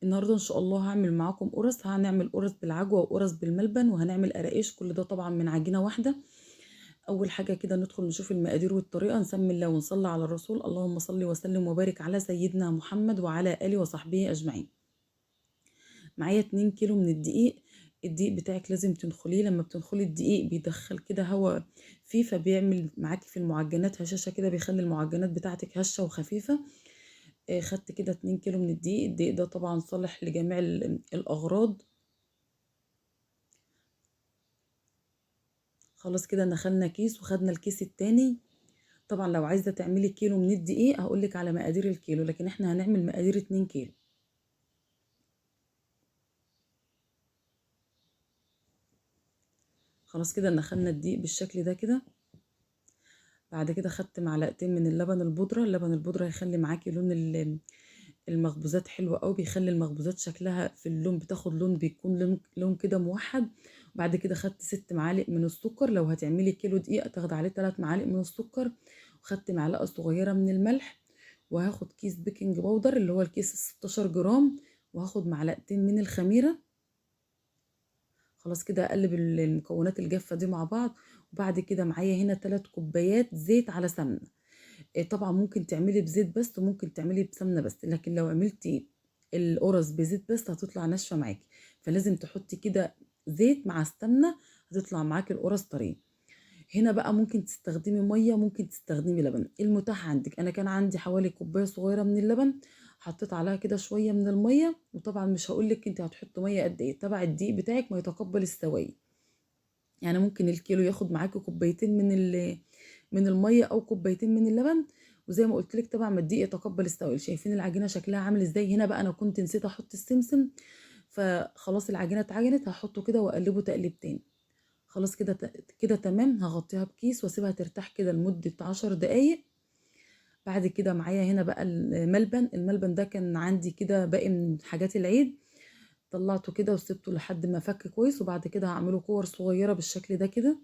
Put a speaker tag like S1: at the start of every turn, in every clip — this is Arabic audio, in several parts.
S1: النهارده ان شاء الله هعمل معاكم قرص، هنعمل قرص بالعجوه وقرص بالملبن وهنعمل قراقيش، كل ده طبعا من عجينه واحده. اول حاجه كده ندخل نشوف المقادير والطريقه، نسمي الله ونصلي على الرسول. اللهم صل وسلم وبارك على سيدنا محمد وعلى اله وصحبه اجمعين. معايا 2 كيلو من الدقيق. الدقيق بتاعك لازم تنخليه، لما بتنخلي الدقيق بيدخل كده هواء فيه، فبيعمل معاكي في المعجنات هشاشة كده، بيخلي المعجنات بتاعتك هشة وخفيفة. خدت كده 2 كيلو من الدقيق. الدقيق ده طبعا صالح لجميع الأغراض. خلاص كده نخلنا كيس وخدنا الكيس التاني. طبعا لو عايزة تعملي كيلو من الدقيق هقولك على مقادير الكيلو، لكن احنا هنعمل مقادير 2 كيلو. خلاص كده نخلنا الدقيق بالشكل ده كده. بعد كده خدت معلقتين من اللبن البودرة. اللبن البودرة هيخلي معاكي لون المخبوزات حلو قوي، بيخلي المخبوزات شكلها في اللون بتاخد لون، بيكون لون كده موحد. بعد كده خدت 6 معالق من السكر، لو هتعملي كيلو دقيق تاخد عليه 3 معالق من السكر. وخدت معلقة صغيرة من الملح. وهاخد كيس بيكنج باودر اللي هو الكيس 16 جرام. وهاخد معلقتين من الخميرة. خلاص كده اقلب المكونات الجافة دي مع بعض. وبعد كده معايا هنا 3 كوبايات زيت على سمنة. طبعا ممكن تعملي بزيت بس وممكن تعملي بسمنه بس، لكن لو عملتي القرص بزيت بس هتطلع ناشفه معاكي، فلازم تحطي كده زيت مع السمنه، هتطلع معاكي القرص طريه. هنا بقى ممكن تستخدمي ميه، ممكن تستخدمي لبن، المتاح عندك. انا كان عندي حوالي كوبايه صغيره من اللبن، حطيت عليها كده شويه من الميه. وطبعا مش هقولك انت هتحطي ميه قد ايه، تبع الدقيق بتاعك ما يتقبل السوائل. يعني ممكن الكيلو ياخد معاكي كوبايتين من الميه او كوبايتين من اللبن. وزي ما قلت لك طبعا ما الدقيق يتقبل السوائل. شايفين العجينه شكلها عامل ازاي؟ هنا بقى انا كنت نسيت احط السمسم، فخلاص العجينه اتعجنت، هحطه كده واقلبه تقليبتين. خلاص كده كده تمام. هغطيها بكيس واسيبها ترتاح كده لمده 10 دقايق. بعد كده معايا هنا بقى الملبن ده كان عندي كده باقي من حاجات العيد، طلعته كده وسبته لحد ما فك كويس. وبعد كده هعمله كور صغيره بالشكل ده كده.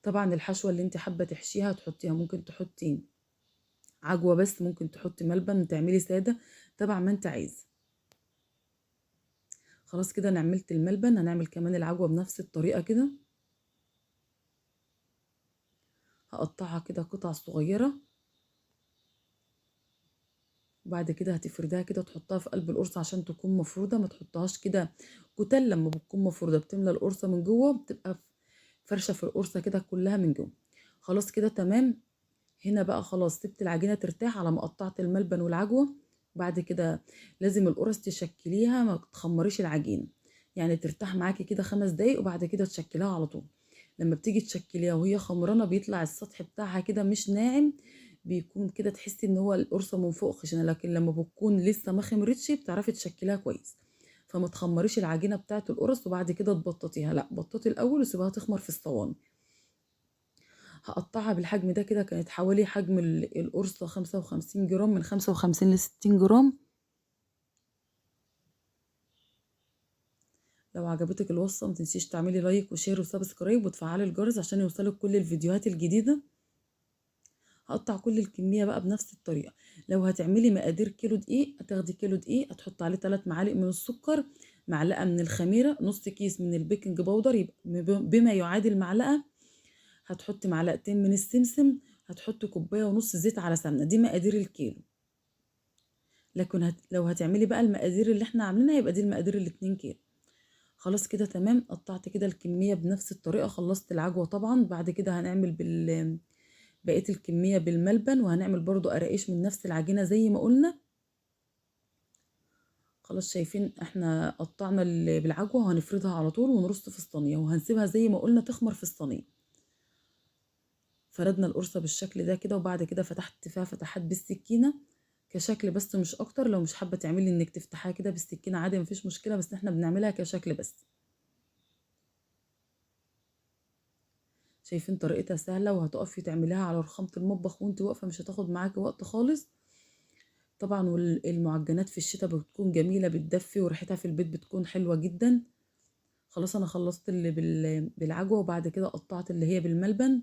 S1: طبعا الحشوة اللي انت حابة تحشيها تحطيها، ممكن تحطي عجوة بس، ممكن تحطي ملبن، تعملي سادة، طبعا ما انت عايزة. خلاص كده انا عملت الملبن، هنعمل كمان العجوة بنفس الطريقة كده. هقطعها كده قطع صغيرة. وبعد كده هتفردها كده تحطها في قلب القرصة عشان تكون مفرودة، ما تحطهاش كده كتل. لما بتكون مفرودة بتملى القرصة من جوه، بتبقى فرشة في القرصة كده كلها من جوه. خلاص كده تمام. هنا بقى خلاص سبت العجينة ترتاح على ما قطعت الملبن والعجوة. بعد كده لازم القرص تشكليها، ما تخمريش العجينة، يعني ترتاح معاكي كده 5 دقايق وبعد كده تشكليها على طول. لما بتيجي تشكليها وهي خمرانة بيطلع السطح بتاعها كده مش ناعم، بيكون كده تحسي ان هو القرصة من فوق خشنة، لكن لما بتكون لسه ما خمرتش بتعرفي تشكليها كويس. فما تخمريش العجينة بتاعت القرص وبعد كده تبططيها، لا بططي الاول وسيبها تخمر في الصواني. هقطعها بالحجم ده كده، كانت حوالي حجم القرصة 55 جرام، من 55 ل60 جرام. لو عجبتك الوصفة متنسيش تعملي لايك وشير وسبسكرايب وتفعلي الجرس عشان يوصلك كل الفيديوهات الجديدة. هقطع كل الكمية بقى بنفس الطريقة. لو هتعملي مقادير كيلو دقيق، هتاخدي كيلو دقيق هتحط عليه 3 معالق من السكر، معلقة من الخميرة، نص كيس من البيكنج باودر يبقى بما يعادل معلقة. هتحطي معلقتين من السمسم، هتحطي كوباية ونص زيت على سمنة. دي مقادير الكيلو. لكن لو هتعملي بقى المقادير اللي احنا عاملينها يبقى دي المقادير ال2 كيلو. خلاص كده تمام. قطعت كده الكمية بنفس الطريقة. خلصت العجوة طبعا. بعد كده هنعمل بقية الكمية بالملبن، وهنعمل برضو قراقيش من نفس العجينة زي ما قلنا. خلاص شايفين احنا قطعنا بالعجوة، وهنفردها على طول ونرص في الصينية، وهنسيبها زي ما قلنا تخمر في الصينية. فردنا القرصة بالشكل ده كده، وبعد كده فتحت فيها فتحات بالسكينة كشكل بس مش اكتر. لو مش حابة تعملي انك تفتحيها كده بالسكينة عادي مفيش مشكلة، بس احنا بنعملها كشكل بس. شايفين طريقتها سهلة، وهتقفي تعمليها على رخامة المطبخ وانت واقفة، مش هتاخد معاكي وقت خالص. طبعا والمعجنات في الشتاء بتكون جميلة بتدفي، وريحتها في البيت بتكون حلوة جدا. خلاص انا خلصت اللي بالعجوة، وبعد كده قطعت اللي هي بالملبن.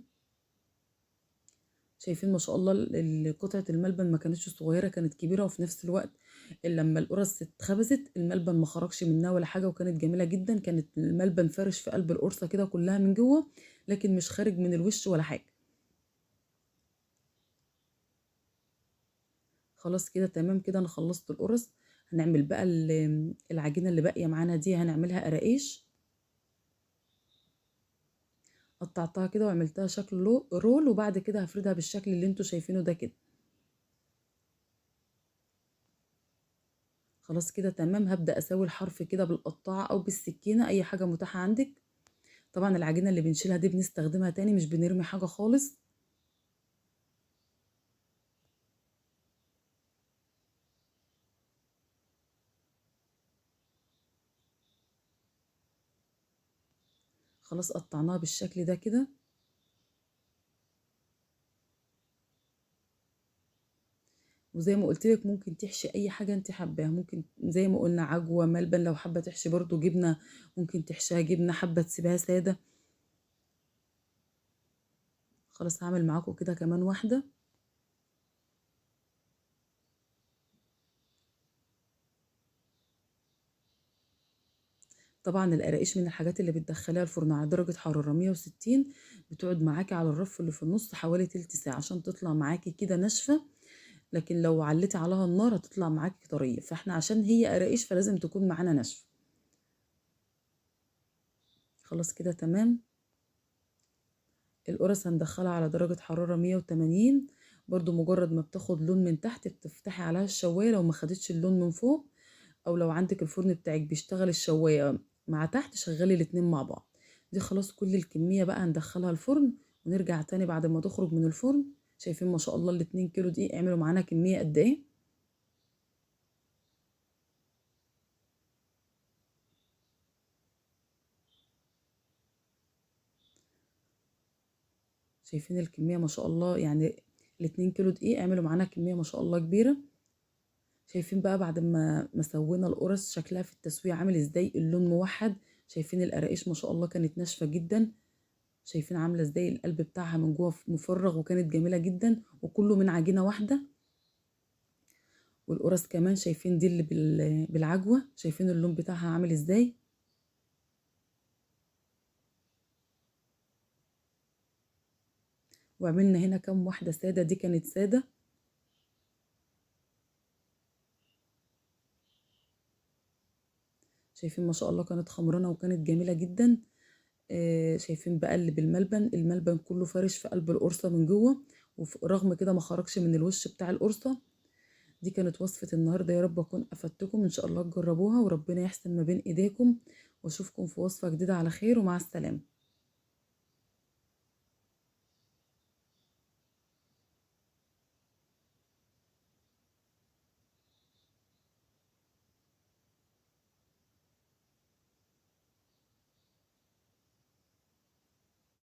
S1: شايفين ما شاء الله قطعة الملبن ما كانتش صغيرة، كانت كبيرة، وفي نفس الوقت لما القرص اتخبزت الملبن ما خرجش منها ولا حاجة، وكانت جميلة جدا. كانت الملبن فارش في قلب القرصة كده كلها من جوه، لكن مش خارج من الوش ولا حاجة. خلاص كده تمام كده، انا خلصت القرص. هنعمل بقى العجينة اللي باقية معانا دي، هنعملها قراقيش. قطعتها كده وعملتها شكل رول، وبعد كده هفردها بالشكل اللي انتوا شايفينه ده كده. خلاص كده تمام، هبدأ اسوي الحرف كده بالقطاعة او بالسكينة، اي حاجة متاحة عندك. طبعا العجينة اللي بنشيلها دي بنستخدمها تاني، مش بنرمي حاجة خالص. خلاص قطعناها بالشكل ده كده. وزي ما قلت لك ممكن تحشي اي حاجة انت حباها، ممكن زي ما قلنا عجوة، ملبن، لو حابة تحشي برضو جبنة ممكن تحشيها جبنة، حابة تسيبها سادة. خلاص هعمل معاكم كده كمان واحدة. طبعا القراقيش من الحاجات اللي بتدخليها الفرن على درجة حرارة 160، بتقعد معاكي على الرف اللي في النص حوالي تلت ساعة عشان تطلع معاكي كده ناشفة. لكن لو عليتي عليها النار هتطلع معاكي طرية، فاحنا عشان هي قراقيش فلازم تكون معانا ناشفة. خلاص كده تمام. القرص هندخلها على درجة حرارة 180. برضو مجرد ما بتاخد لون من تحت بتفتحي عليها الشواية لو ما خدتش اللون من فوق، او لو عندك الفرن بتاعك بيشتغل الشواية مع تحت، شغلي الاتنين مع بعض. دي خلاص كل الكمية بقى هندخلها الفرن، ونرجع تاني بعد ما تخرج من الفرن. شايفين ما شاء الله الاتنين كيلو دي اعملوا معانا كمية قد ايه. شايفين الكمية ما شاء الله، يعني الاتنين كيلو دقيق عملوا معانا كمية ما شاء الله كبيرة. شايفين بقى بعد ما سوينا القرص شكلها في التسوية عامل ازاي، اللون موحد. شايفين القراقيش ما شاء الله كانت ناشفة جدا. شايفين عاملة ازاي القلب بتاعها من جوه مفرغ، وكانت جميلة جدا، وكله من عجينة واحدة. والقرص كمان شايفين دي اللي بالعجوة، شايفين اللون بتاعها عامل ازاي. وعملنا هنا كام واحدة سادة، دي كانت سادة. شايفين ما شاء الله كانت خمرانة وكانت جميلة جدا. شايفين بقى اللي بالملبن، الملبن كله فارش في قلب القرصة من جوه، ورغم كده ما خرجش من الوش بتاع القرصة. دي كانت وصفة النهاردة، يا رب أكون أفدتكم، إن شاء الله تجربوها وربنا يحسن ما بين إيديكم. وأشوفكم في وصفة جديدة على خير، ومع السلامة.